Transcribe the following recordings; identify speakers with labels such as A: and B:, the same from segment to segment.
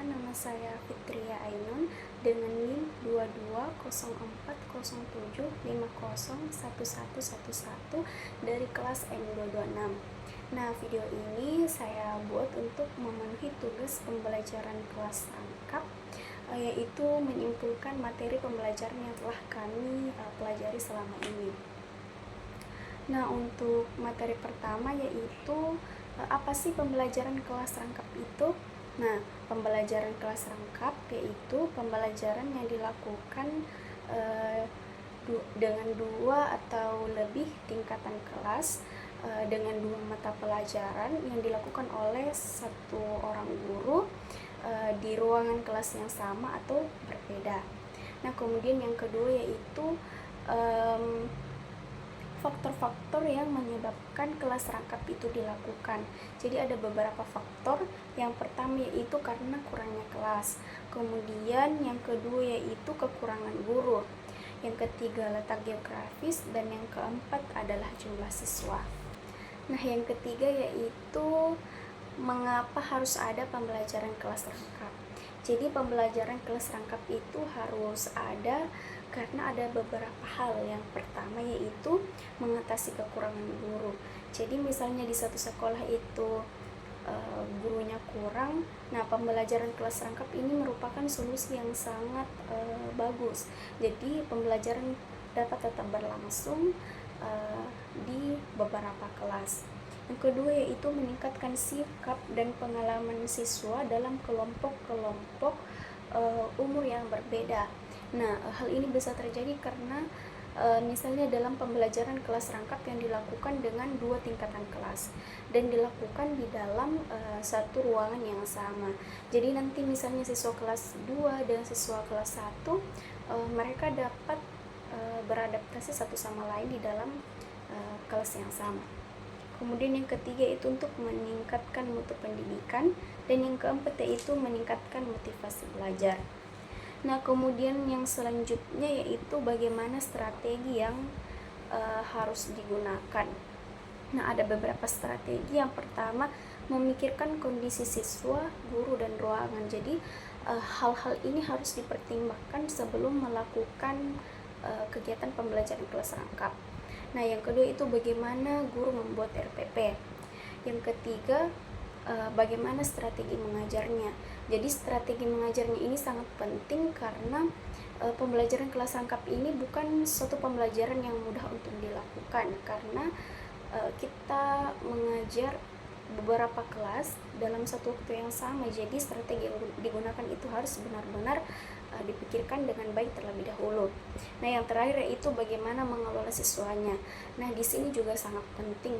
A: perkenalkan, nama saya Fitria Ainun dengan NIM 220407501111 dari kelas M226. Nah, video ini saya buat untuk memenuhi tugas pembelajaran kelas rangkap, yaitu menyimpulkan materi pembelajaran yang telah kami pelajari selama ini. Nah, untuk materi pertama yaitu apa sih pembelajaran kelas rangkap itu? Nah, pembelajaran kelas rangkap yaitu pembelajaran yang dilakukan dengan dua atau lebih tingkatan kelas dengan dua mata pelajaran yang dilakukan oleh satu orang guru di ruangan kelas yang sama atau berbeda. Nah, kemudian yang kedua yaitu faktor-faktor yang menyebabkan kelas rangkap itu dilakukan. Jadi ada beberapa faktor. Yang pertama yaitu karena kurangnya kelas. Kemudian yang kedua yaitu kekurangan guru. Yang ketiga letak geografis, dan yang keempat adalah jumlah siswa. Nah, yang ketiga yaitu mengapa harus ada pembelajaran kelas rangkap. Jadi pembelajaran kelas rangkap itu harus ada karena ada beberapa hal. Yang pertama yaitu mengatasi kekurangan guru. Jadi misalnya di satu sekolah itu gurunya kurang, nah pembelajaran kelas rangkap ini merupakan solusi yang sangat bagus. Jadi pembelajaran dapat tetap berlangsung di beberapa kelas. Yang kedua yaitu meningkatkan sikap dan pengalaman siswa dalam kelompok-kelompok umur yang berbeda. Nah, hal ini bisa terjadi karena misalnya dalam pembelajaran kelas rangkap yang dilakukan dengan dua tingkatan kelas dan dilakukan di dalam satu ruangan yang sama. Jadi nanti misalnya siswa kelas 2 dan siswa kelas 1 mereka dapat beradaptasi satu sama lain di dalam kelas yang sama. Kemudian yang ketiga itu untuk meningkatkan mutu pendidikan, dan yang keempat yaitu meningkatkan motivasi belajar. Nah, kemudian yang selanjutnya yaitu bagaimana strategi yang harus digunakan. Nah, ada beberapa strategi. Yang pertama, memikirkan kondisi siswa, guru, dan ruangan. Jadi hal-hal ini harus dipertimbangkan sebelum melakukan kegiatan pembelajaran kelas rangkap. Nah, yang kedua itu bagaimana guru membuat RPP. Yang ketiga, bagaimana strategi mengajarnya. Jadi strategi mengajarnya ini sangat penting karena pembelajaran kelas rangkap ini bukan suatu pembelajaran yang mudah untuk dilakukan karena kita mengajar beberapa kelas dalam satu waktu yang sama. Jadi strategi yang digunakan itu harus benar-benar dipikirkan dengan baik terlebih dahulu. Nah, yang terakhir yaitu bagaimana mengelola siswanya. Nah, di sini juga sangat penting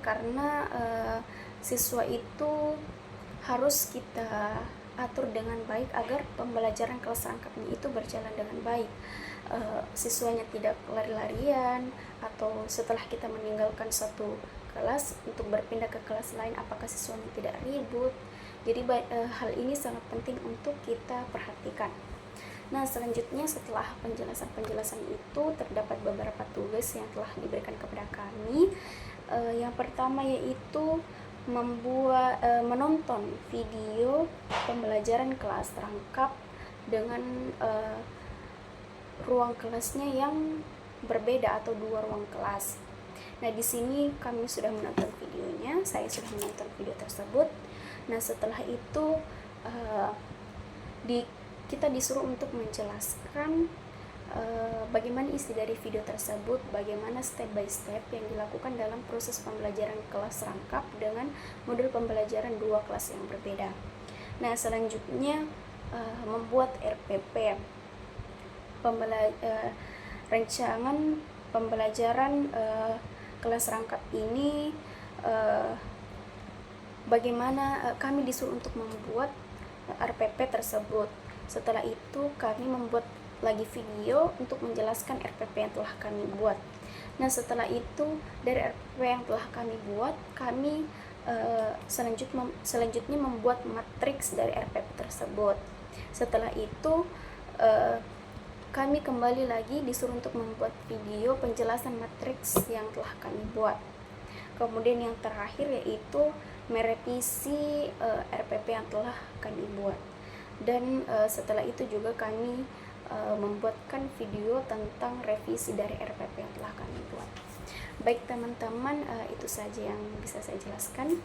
A: karena siswa itu harus kita atur dengan baik agar pembelajaran kelas rangkapnya itu berjalan dengan baik. Siswanya tidak lari-larian, atau setelah kita meninggalkan satu kelas untuk berpindah ke kelas lain apakah siswanya tidak ribut. Jadi hal ini sangat penting untuk kita perhatikan. Nah, selanjutnya setelah penjelasan itu terdapat beberapa tugas yang telah diberikan kepada kami. Yang pertama yaitu menonton video pembelajaran kelas rangkap dengan ruang kelasnya yang berbeda atau dua ruang kelas. Nah, di sini kami sudah menonton videonya, saya sudah menonton video tersebut. Nah, setelah itu kita disuruh untuk menjelaskan bagaimana isi dari video tersebut, bagaimana step by step yang dilakukan dalam proses pembelajaran kelas rangkap dengan modul pembelajaran dua kelas yang berbeda. Nah, selanjutnya membuat RPP, rancangan pembelajaran kelas rangkap ini. Bagaimana kami disuruh untuk membuat RPP tersebut. Setelah itu kami membuat lagi video untuk menjelaskan RPP yang telah kami buat. Nah, setelah itu dari RPP yang telah kami buat, kami selanjutnya membuat matriks dari RPP tersebut. Setelah itu kami kembali lagi disuruh untuk membuat video penjelasan matriks yang telah kami buat. Kemudian yang terakhir yaitu merevisi RPP yang telah kami buat. Dan setelah itu juga kami membuatkan video tentang revisi dari RPP yang telah kami buat. Baik teman-teman, itu saja yang bisa saya jelaskan.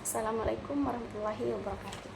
A: Assalamualaikum warahmatullahi wabarakatuh.